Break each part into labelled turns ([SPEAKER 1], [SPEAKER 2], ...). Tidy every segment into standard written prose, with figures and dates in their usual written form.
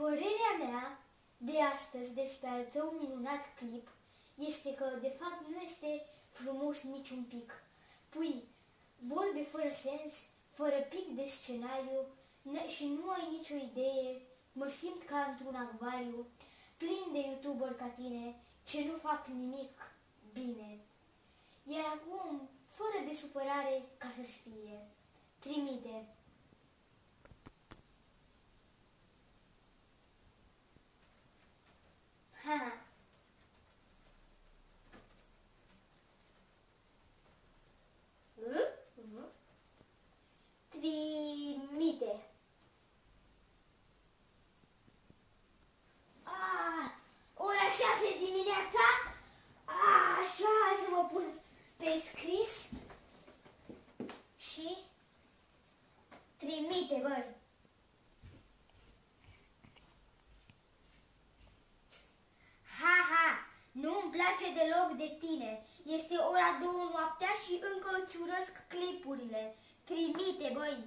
[SPEAKER 1] Părerea mea de astăzi despre al tău minunat clip este că, de fapt, nu este frumos niciun pic. Pui vorbe fără sens, fără pic de scenariu și nu ai nicio idee. Mă simt ca într-un acvariu, plin de youtuber ca tine, ce nu fac nimic bine. Iar acum, fără de supărare, ca să-ți fie, trimite. Ha! Trimite. Ora 6 dimineața. Așa, hai să mă pun pe scris. Și trimite, băi. Ha! Nu-mi place deloc de tine. Este ora 2 noaptea și încă îți urăsc clipurile. Trimite, băi!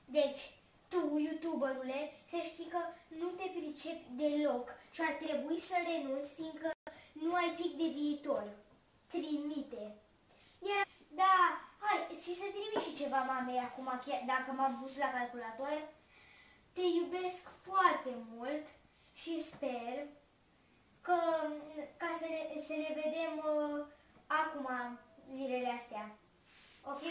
[SPEAKER 1] Deci, tu, youtuberule, să știi că nu te pricepi deloc și ar trebui să renunți, fiindcă nu ai pic de viitor. Trimite! Iar, da, hai, și să trimiți și ceva mamei acum, dacă m-am pus la calculator. Te iubesc foarte mult și sper că să ne vedem acum, zilele astea. Ok?